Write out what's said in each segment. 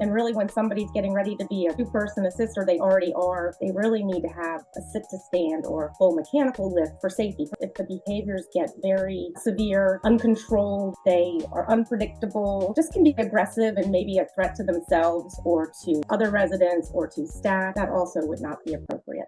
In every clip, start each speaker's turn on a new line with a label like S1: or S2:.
S1: And really, when somebody's getting ready to be a two-person assist, or they already are, they really need to have a sit-to-stand or full mechanical lift for safety. If the behaviors get very severe, uncontrolled, they are unpredictable, just can be aggressive and maybe a threat to themselves or to other residents or to staff, that also would not be appropriate.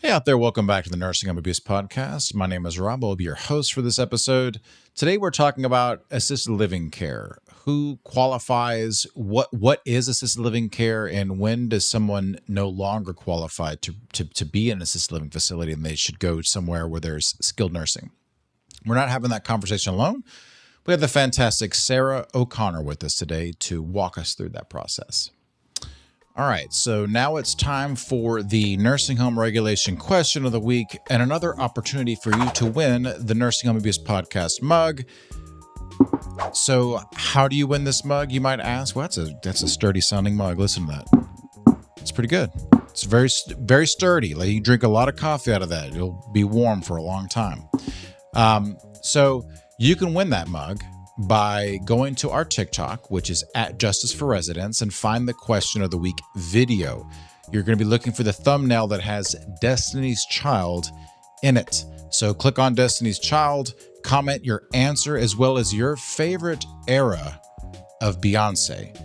S2: Hey out there, welcome back to the Nursing Home Abuse Podcast. My name is Rob. I'll be your host for this episode. Today we're talking about assisted living care. Who qualifies, what is assisted living care, and when does someone no longer qualify to be in an assisted living facility and they should go somewhere where there's skilled nursing? We're not having that conversation alone. We have the fantastic Sarah O'Connor with us today to walk us through that process. All right, so now it's time for the Nursing Home Regulation Question of the Week and another opportunity for you to win the Nursing Home Abuse Podcast mug. So how do you win this mug, you might ask? Well, that's a sturdy sounding mug. Listen to that. It's pretty good. It's very, very sturdy. Like, you drink a lot of coffee out of that. It'll be warm for a long time. So you can win that mug by going to our TikTok, which is at Justice for Residents, and find the Question of the Week video. You're going to be looking for the thumbnail that has Destiny's Child in it. So click on Destiny's Child, comment your answer as well as your favorite era of Beyonce.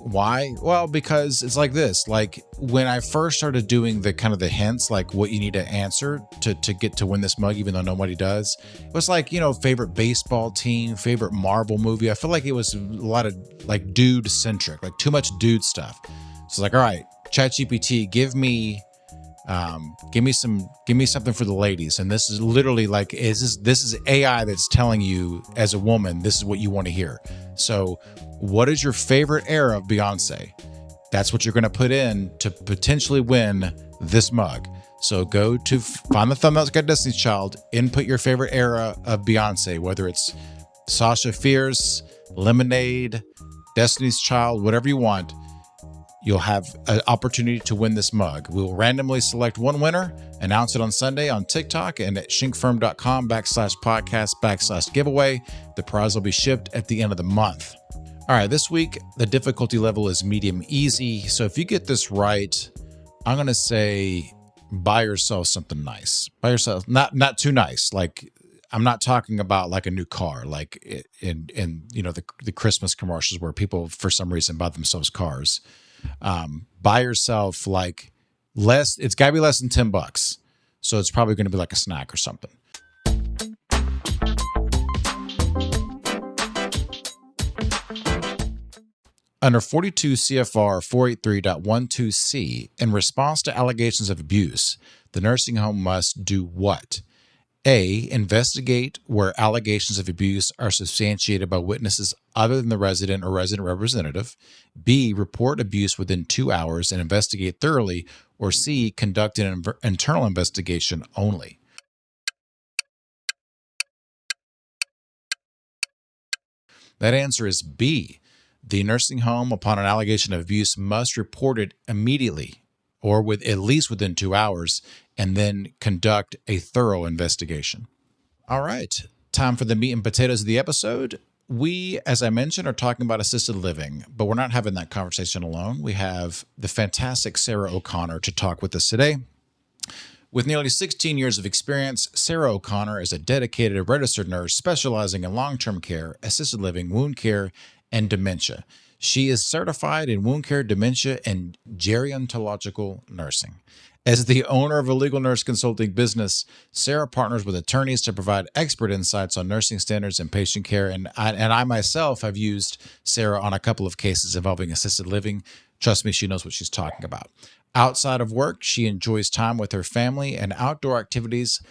S2: Why? Well, because it's like this. Like, when I first started doing the kind of the hints, like what you need to answer to get to win this mug, even though nobody does, it was like, favorite baseball team, favorite Marvel movie. I feel like it was a lot of like dude centric, like too much dude stuff. So it's like, all right, ChatGPT, give me something for the ladies. And this is literally like, this is AI that's telling you as a woman, this is what you want to hear. So what is your favorite era of Beyonce? That's what you're going to put in to potentially win this mug. So go to find the thumbnail that's got Destiny's Child, input your favorite era of Beyonce, whether it's Sasha Fierce, Lemonade, Destiny's Child, whatever you want. You'll have an opportunity to win this mug. We will randomly select one winner, announce it on Sunday on TikTok and at schenkfirm.com/podcast/giveaway. The prize will be shipped at the end of the month. All right, this week, the difficulty level is medium easy. So if you get this right, I'm going to say buy yourself something nice. Buy yourself, not too nice. Like, I'm not talking about like a new car, like in the Christmas commercials where people for some reason buy themselves cars. Buy yourself like less, it's got to be less than $10. So it's probably going to be like a snack or something. Under 42 CFR 483.12c, in response to allegations of abuse, the nursing home must do what? A, investigate where allegations of abuse are substantiated by witnesses other than the resident or resident representative. B, report abuse within 2 hours and investigate thoroughly. Or C, conduct an internal investigation only. That answer is B. The nursing home, upon an allegation of abuse, must report it immediately or at least within 2 hours, and then conduct a thorough investigation. All right, time for the meat and potatoes of the episode. We, as I mentioned, are talking about assisted living, but we're not having that conversation alone. We have the fantastic Sarah O'Connor to talk with us today. With nearly 16 years of experience, Sarah O'Connor is a dedicated registered nurse specializing in long-term care, assisted living, wound care, and dementia. She is certified in wound care, dementia, and gerontological nursing. As the owner of a legal nurse consulting business, Sarah partners with attorneys to provide expert insights on nursing standards and patient care. And I myself have used Sarah on a couple of cases involving assisted living. Trust me, she knows what she's talking about. Outside of work, she enjoys time with her family and outdoor activities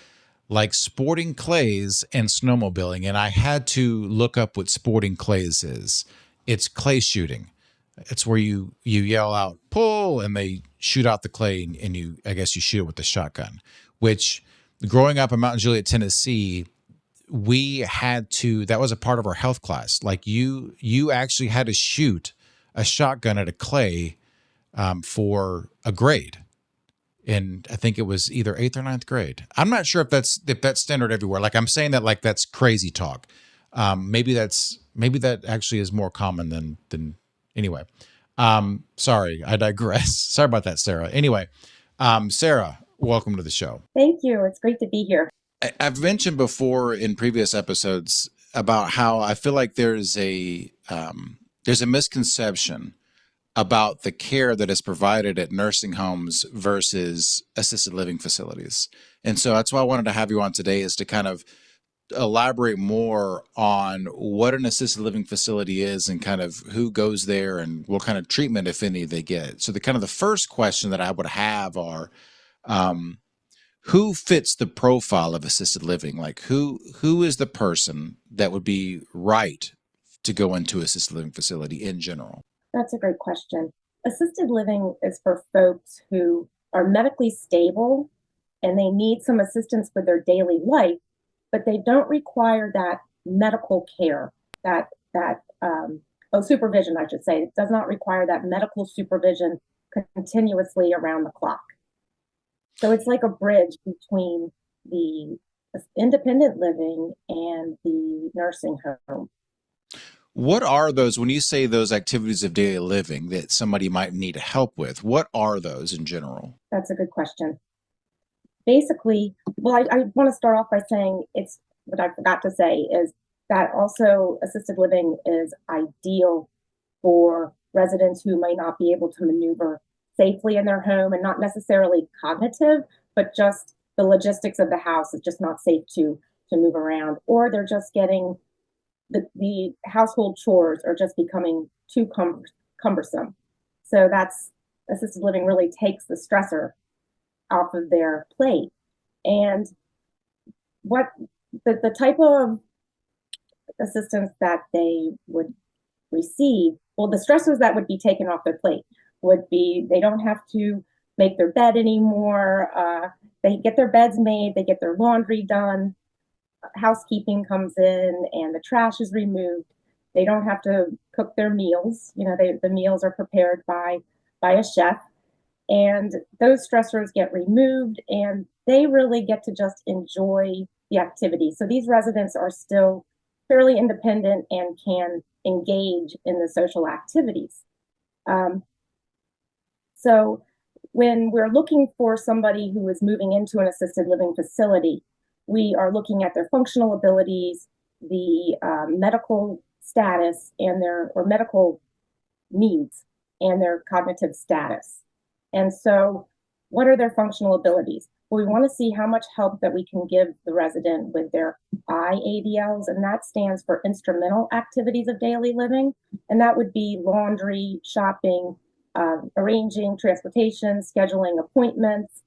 S2: like sporting clays and snowmobiling. And I had to look up what sporting clays is. It's clay shooting. It's where you yell out, pull, and they shoot out the clay, and I guess you shoot it with a shotgun, which growing up in Mount Juliet, Tennessee, that was a part of our health class. Like you actually had to shoot a shotgun at a clay for a grade. in, I think it was either eighth or ninth grade. I'm not sure if that's standard everywhere. Like I'm saying that like that's crazy talk. Maybe that actually is more common than anyway. Sorry, I digress. Sorry about that, Sarah. Anyway, Sarah, welcome to the show.
S1: Thank you. It's great to be here.
S2: I've mentioned before in previous episodes about how I feel like there's a misconception about the care that is provided at nursing homes versus assisted living facilities. And so that's why I wanted to have you on today, is to kind of elaborate more on what an assisted living facility is and kind of who goes there and what kind of treatment, if any, they get. So the first question that I would have are, um, who fits the profile of assisted living? Like who is the person that would be right to go into assisted living facility in general?
S1: That's a great question. Assisted living is for folks who are medically stable and they need some assistance with their daily life, but they don't require that medical care, supervision, I should say. It does not require that medical supervision continuously around the clock. So it's like a bridge between the independent living and the nursing home.
S2: What are those, when you say those activities of daily living that somebody might need help with, what are those in general?
S1: That's a good question. Basically, well, I want to start off by saying it's what I forgot to say is that also assisted living is ideal for residents who might not be able to maneuver safely in their home, and not necessarily cognitive, but just the logistics of the house is just not safe to move around, or they're just getting the household chores are just becoming too cumbersome. So that's assisted living really takes the stressor off of their plate. And what the type of assistance that they would receive, well, the stressors that would be taken off their plate would be they don't have to make their bed anymore. They get their beds made, they get their laundry done, housekeeping comes in and the trash is removed. They don't have to cook their meals. The meals are prepared by a chef, and those stressors get removed and they really get to just enjoy the activity. So these residents are still fairly independent and can engage in the social activities. So when we're looking for somebody who is moving into an assisted living facility, we are looking at their functional abilities, the medical status, and their medical needs and their cognitive status. And so, what are their functional abilities? Well, we want to see how much help that we can give the resident with their IADLs, and that stands for instrumental activities of daily living. And that would be laundry, shopping, arranging transportation, scheduling appointments,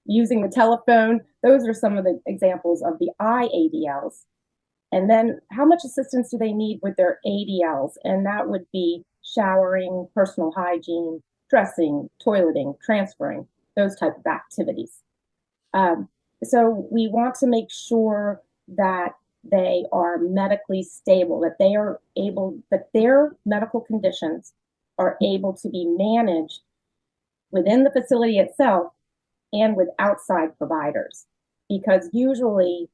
S1: using the telephone. Those are some of the examples of the IADLs. And then how much assistance do they need with their ADLs? And that would be showering, personal hygiene, dressing, toileting, transferring, those type of activities. So we want to make sure that they are medically stable, that they are able, that their medical conditions are able to be managed within the facility itself and with outside providers. Because usually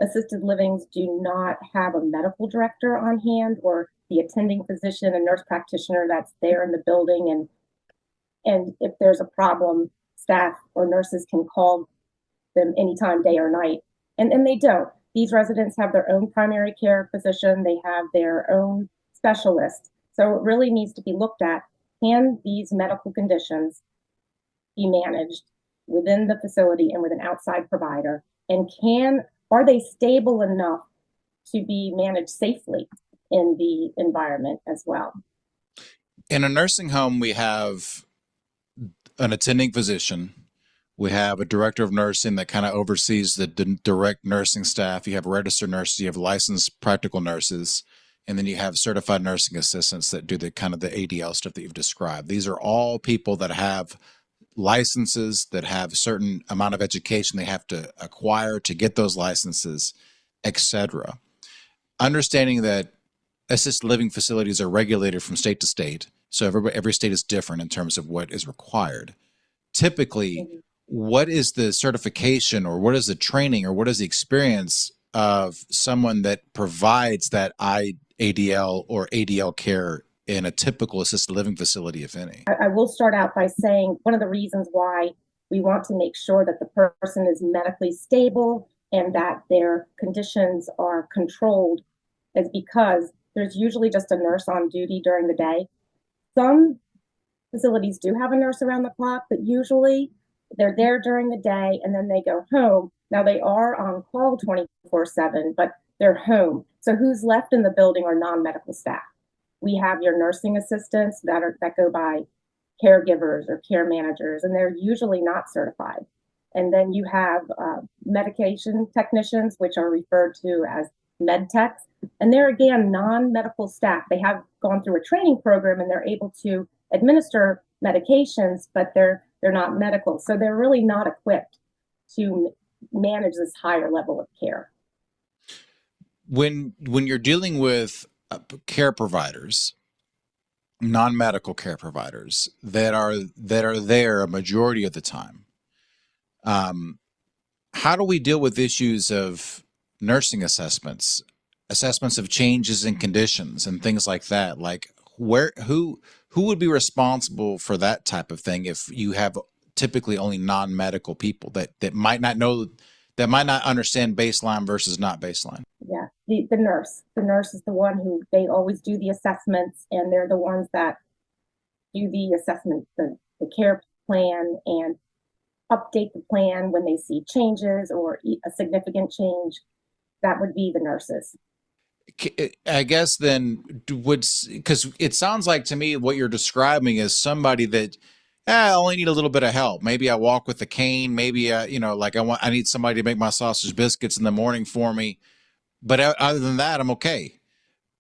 S1: assisted livings do not have a medical director on hand, or the attending physician, a nurse practitioner that's there in the building. And if there's a problem, staff or nurses can call them anytime, day or night. And they don't. These residents have their own primary care physician. They have their own specialist. So it really needs to be looked at. Can these medical conditions be managed within the facility and with an outside provider? And are they stable enough to be managed safely in the environment as well?
S2: In a nursing home, we have an attending physician. We have a director of nursing that kind of oversees the direct nursing staff. You have registered nurses, you have licensed practical nurses, and then you have certified nursing assistants that do the kind of the ADL stuff that you've described. These are all people that have licenses, that have a certain amount of education they have to acquire to get those licenses, etc. Understanding that assisted living facilities are regulated from state to state, So every state is different in terms of what is required. Typically,
S1: Mhm.
S2: what is the certification or what is the training or what is the experience of someone that provides that IADL or ADL care in a typical assisted living facility, if any?
S1: I will start out by saying one of the reasons why we want to make sure that the person is medically stable and that their conditions are controlled is because there's usually just a nurse on duty during the day. Some facilities do have a nurse around the clock, but usually they're there during the day and then they go home. Now they are on call 24/7, but they're home. So who's left in the building are non-medical staff. We have your nursing assistants that go by caregivers or care managers, and they're usually not certified. And then you have medication technicians, which are referred to as med techs, and they're again non-medical staff. They have gone through a training program and they're able to administer medications, but they're not medical, so they're really not equipped to manage this higher level of care.
S2: When you're dealing with care providers, non-medical care providers that are there a majority of the time, um, how do we deal with issues of nursing assessments, assessments of changes in conditions and things like that? Like who would be responsible for that type of thing if you have typically only non-medical people that might not know, that might not understand baseline versus not baseline?
S1: Yeah, the nurse. The nurse is the one who they always do the assessments, and they're the ones that do the assessment, the care plan, and update the plan when they see changes or a significant change. That would be the nurses.
S2: I guess then would, because it sounds like to me what you're describing is somebody that I only need a little bit of help. Maybe I walk with a cane. Maybe like I need somebody to make my sausage biscuits in the morning for me. But other than that, I'm okay.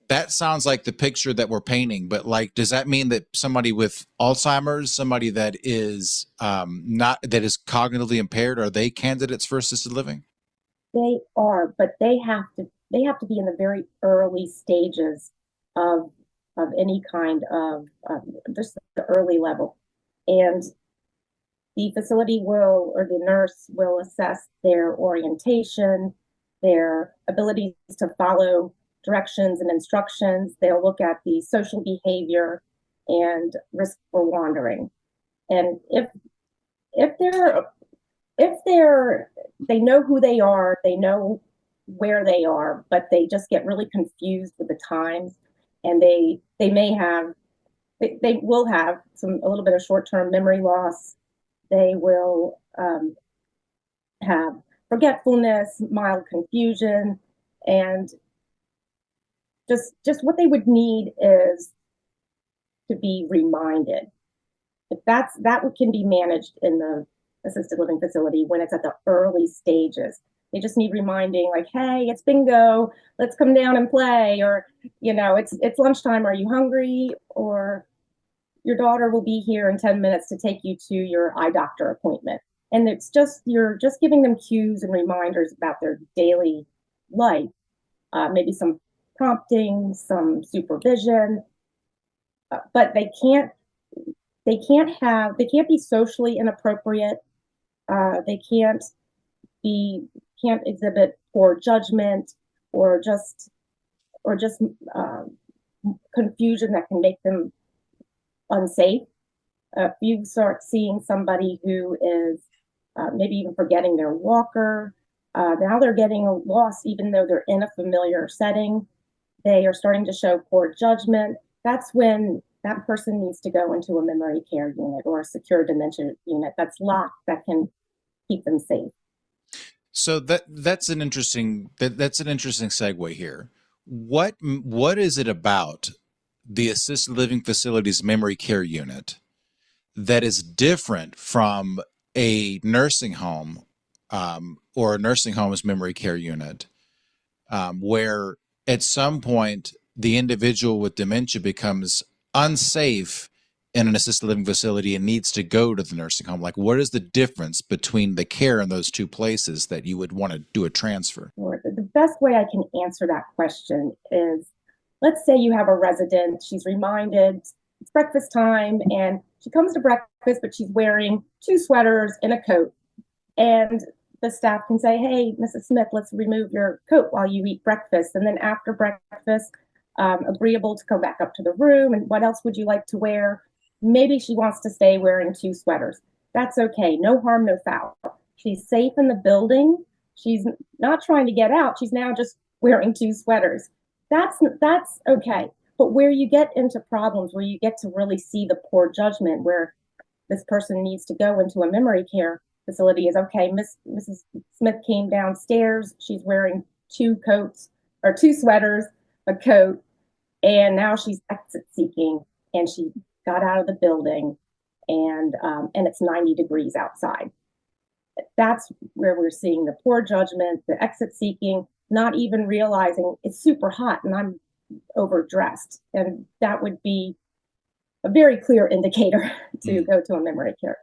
S2: That sounds like the picture that we're painting. But like, does that mean that somebody with Alzheimer's, somebody that is not that is cognitively impaired, are they candidates for assisted living?
S1: They are, but they have to be in the very early stages of any kind of just the early level, and the facility will or the nurse will assess their orientation, their abilities to follow directions and instructions. They'll look at the social behavior and risk for wandering. And if they're if they're they know who they are, they know where they are, but they just get really confused with the times, and they may have they will have a little bit of short-term memory loss. They will have forgetfulness, mild confusion, and just what they would need is to be reminded. If that can be managed in the assisted living facility when it's at the early stages. They just need reminding, like, hey, it's bingo, let's come down and play, or it's lunchtime, are you hungry? Or your daughter will be here in 10 minutes to take you to your eye doctor appointment. And you're just giving them cues and reminders about their daily life, maybe some prompting, some supervision, but they can't be socially inappropriate. They can't exhibit poor judgment or just confusion that can make them unsafe. If you start seeing somebody who is maybe even forgetting their walker, now they're getting lost even though they're in a familiar setting. They are starting to show poor judgment. That's when that person needs to go into a memory care unit or a secure dementia unit that's locked, that can keep them safe.
S2: So that's an interesting segue here. What is it about the assisted living facilities memory care unit that is different from a nursing home, or a nursing home's memory care unit, where at some point the individual with dementia becomes unsafe in an assisted living facility and needs to go to the nursing home? Like, what is the difference between the care in those two places that you would want to do a transfer?
S1: Or the best way I can answer that question is, let's say you have a resident, she's reminded it's breakfast time, and she comes to breakfast, but she's wearing two sweaters and a coat. And the staff can say, hey, Mrs. Smith, let's remove your coat while you eat breakfast. And then after breakfast, agreeable to go back up to the room. And what else would you like to wear? Maybe she wants to stay wearing two sweaters. That's okay. No harm, no foul. She's safe in the building. She's not trying to get out. She's now just wearing two sweaters. That's okay. But where you get into problems, where you get to really see the poor judgment, where this person needs to go into a memory care facility is, okay, Mrs. Smith came downstairs. She's wearing two coats or two sweaters, a coat, and now she's exit seeking, and she got out of the building, and it's 90 degrees outside. That's where we're seeing the poor judgment, the exit seeking, not even realizing it's super hot and I'm overdressed. And that would be a very clear indicator to go to a memory care.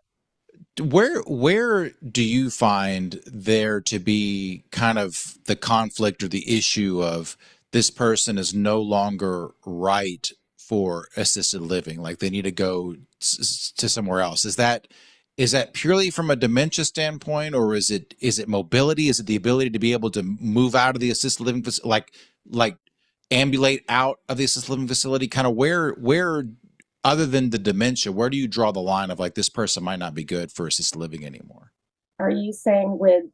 S2: Where do you find there to be kind of the conflict or the issue of this person is no longer right for assisted living, like they need to go to somewhere else? Is that purely from a dementia standpoint, or is it mobility? Is it the ability to be able to move out of the assisted living facility, like ambulate out of the assisted living facility? Kind of where other than the dementia, where do you draw the line of like this person might not be good for assisted living anymore?
S1: Are you saying with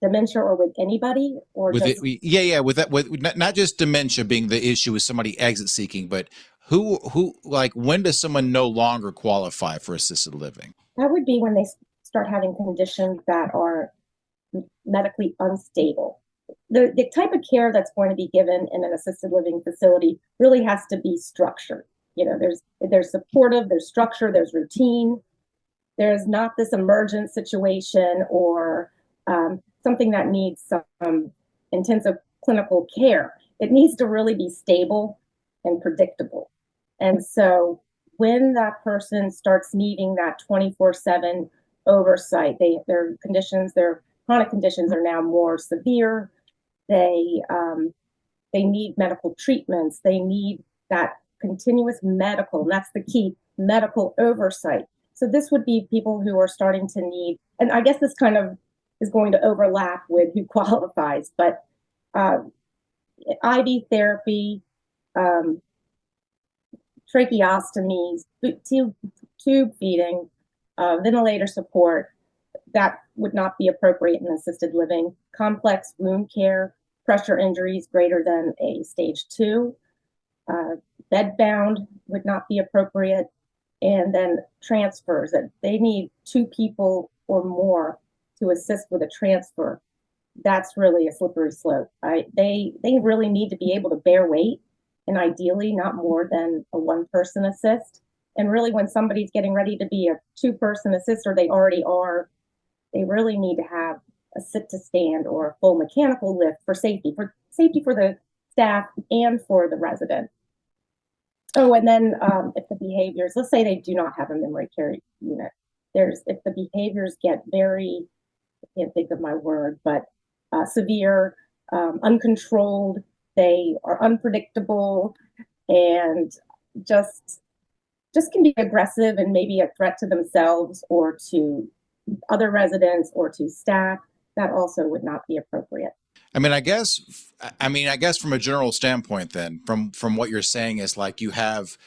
S1: dementia or with anybody or
S2: With it,
S1: just
S2: yeah, with that, with not just dementia being the issue with somebody exit seeking, but who like when does someone no longer qualify for assisted living?
S1: that would be when they start having conditions that are medically unstable. The type of care that's going to be given in an assisted living facility really has to be structured. There's supportive, there's structure, there's routine. There's not this emergent situation or something that needs some intensive clinical care. It needs to really be stable and predictable. And so when that person starts needing that 24/7 oversight, their chronic conditions are now more severe. They they need medical treatments. They need that continuous medical, and that's the key, medical oversight. So this would be people who are starting to need, and I guess this kind of is going to overlap with who qualifies, but uh, IV therapy, um, tracheostomies, tube feeding, ventilator support, that would not be appropriate in assisted living. Complex wound care, pressure injuries greater than a stage 2, bed bound would not be appropriate. And then transfers, that they need two people or more to assist with a transfer. That's really a slippery slope. They really need to be able to bear weight, and ideally not more than a one person assist. And really, when somebody's getting ready to be a two-person assist, or they already are, they really need to have a sit to stand or a full mechanical lift for safety for the staff and for the resident. Oh, and then if the behaviors, let's say they do not have a memory care unit, if the behaviors get very, I can't think of my word, but severe, uncontrolled, they are unpredictable, and just can be aggressive and maybe a threat to themselves or to other residents or to staff, that also would not be appropriate.
S2: I guess from a general standpoint, then from what you're saying is like you have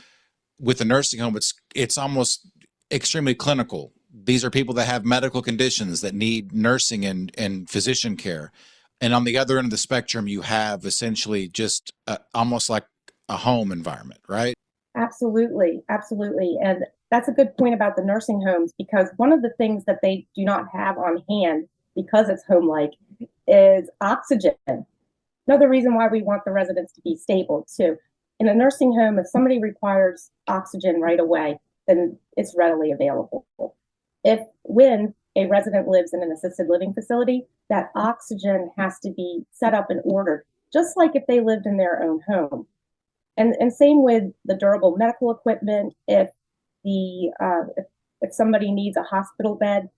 S2: with the nursing home, it's almost extremely clinical. These are people that have medical conditions that need nursing and physician care. And on the other end of the spectrum, you have essentially just almost like a home environment, right?
S1: Absolutely, absolutely. And that's a good point about the nursing homes, because one of the things that they do not have on hand, because it's home like, is oxygen. Another reason why we want the residents to be stable too. In a nursing home, if somebody requires oxygen right away, then it's readily available. When a resident lives in an assisted living facility, that oxygen has to be set up and ordered, just like if they lived in their own home. And same with the durable medical equipment. If somebody needs a hospital bed,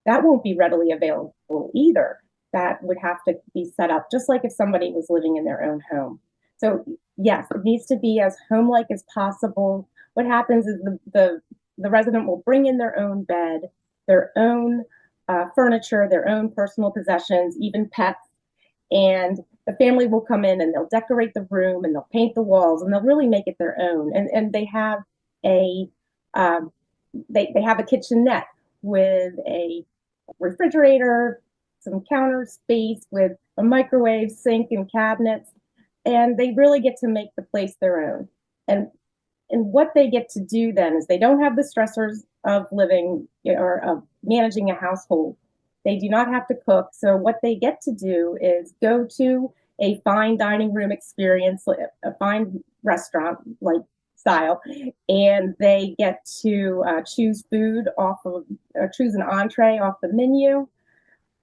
S1: that won't be readily available either. That would have to be set up just like if somebody was living in their own home. So yes, it needs to be as home-like as possible, what happens is the resident will bring in their own bed, their own furniture, their own personal possessions, even pets, and the family will come in and they'll decorate the room and they'll paint the walls and they'll really make it their own. And they have a um, they have a kitchenette with a refrigerator, some counter space with a microwave, sink, and cabinets, and they really get to make the place their own. And what they get to do then is they don't have the stressors of living, or of managing a household. They do not have to cook. So what they get to do is go to a fine dining room experience, a fine restaurant like style, and they get to choose food off of, choose an entree off the menu,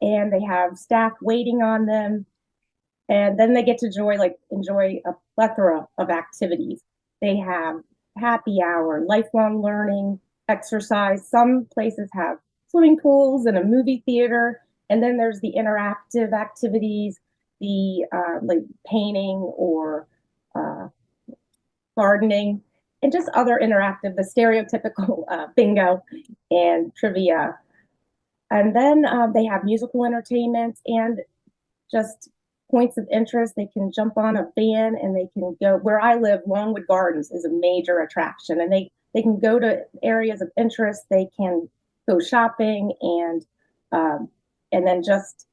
S1: and they have staff waiting on them, and then they get to enjoy a plethora of activities. They have happy hour, lifelong learning, exercise. Some places have swimming pools and a movie theater, and then there's the interactive activities, the like painting or uh, gardening, and just other interactive, the stereotypical bingo and trivia. And then they have musical entertainment and just points of interest. They can jump on a van and they can go where I live. Longwood Gardens is a major attraction, and they can go to areas of interest. They can go shopping and then just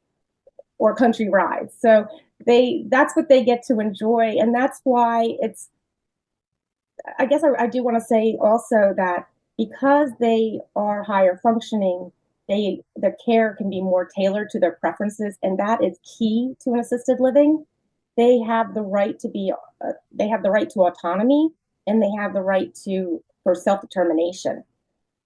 S1: or country rides. So that's what they get to enjoy, and that's why it's. I guess I do want to say also that because they are higher functioning, the care can be more tailored to their preferences, and that is key to an assisted living. They have the right to be they have the right to autonomy, and they have the right to for self-determination.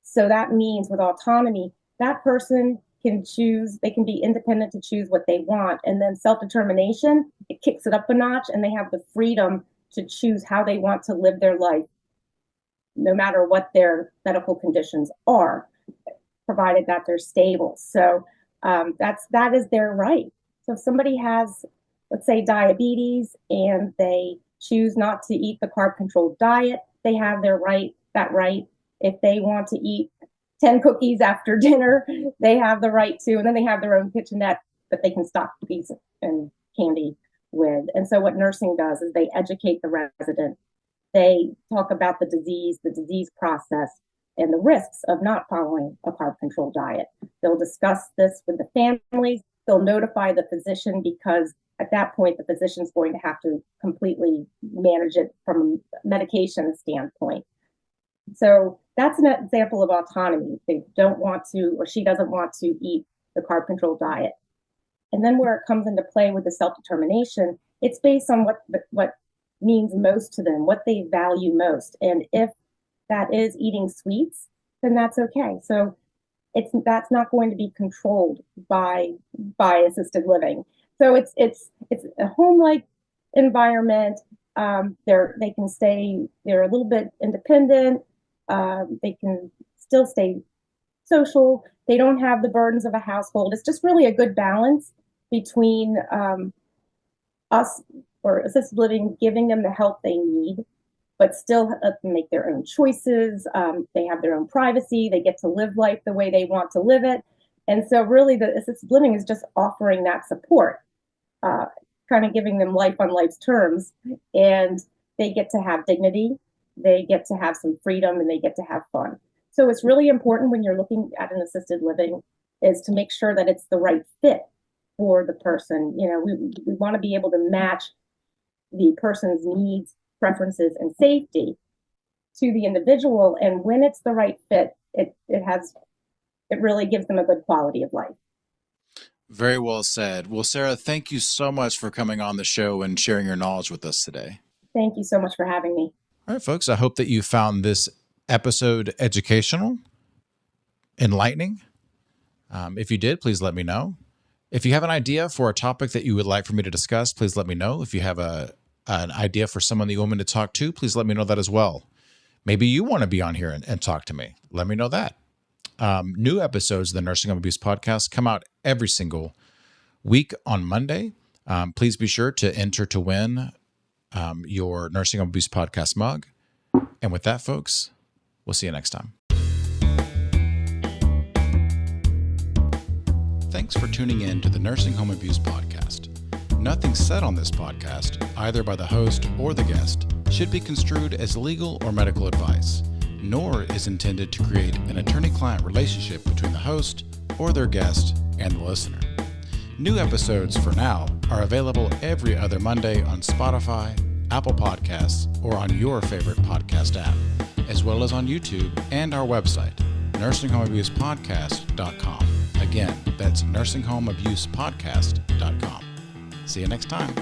S1: So that means with autonomy, that person can choose, they can be independent to choose what they want, and then self-determination, it kicks it up a notch, and they have the freedom to choose how they want to live their life, no matter what their medical conditions are, provided that they're stable. So that is their right. So if somebody has, let's say, diabetes, and they choose not to eat the carb controlled diet, they have that right. If they want to eat 10 cookies after dinner, they have the right to, and then they have their own kitchenette that they can stock cookies and candy with. And so what nursing does is they educate the resident. They talk about the disease process, and the risks of not following a carb control diet. They'll discuss this with the families. They'll notify the physician, because at that point, the physician's going to have to completely manage it from a medication standpoint. So that's an example of autonomy. They don't want to, or she doesn't want to eat the carb control diet. And then where it comes into play with the self-determination, it's based on what means most to them, what they value most. And if that is eating sweets, then that's okay. So that's not going to be controlled by assisted living. So it's a home-like environment. They can stay, they're a little bit independent. They can still stay social. They don't have the burdens of a household. It's just really a good balance between us or assisted living giving them the help they need, but still make their own choices. They have their own privacy. They get to live life the way they want to live it. And so really the assisted living is just offering that support, kind of giving them life on life's terms. And they get to have dignity. They get to have some freedom, and they get to have fun. So it's really important when you're looking at an assisted living is to make sure that it's the right fit for the person. We want to be able to match the person's needs, preferences, and safety to the individual. And when it's the right fit, it really gives them a good quality of life.
S2: Very well said. Well, Sarah, thank you so much for coming on the show and sharing your knowledge with us today.
S1: Thank you so much for having me.
S2: All right, folks, I hope that you found this episode educational, enlightening. If you did, please let me know. If you have an idea for a topic that you would like for me to discuss, please let me know. If you have an idea for someone that you want me to talk to, please let me know that as well. Maybe you want to be on here and talk to me. Let me know that. New episodes of the Nursing Home Abuse Podcast come out every single week on Monday. Please be sure to enter to win your Nursing Home Abuse Podcast mug. And with that, folks, we'll see you next time. Thanks for tuning in to the Nursing Home Abuse Podcast. Nothing said on this podcast, either by the host or the guest, should be construed as legal or medical advice, nor is intended to create an attorney-client relationship between the host or their guest and the listener. New episodes for now are available every other Monday on Spotify, Apple Podcasts, or on your favorite podcast app, as well as on YouTube and our website, nursinghomeabusepodcast.com. Again, that's nursinghomeabusepodcast.com. See you next time.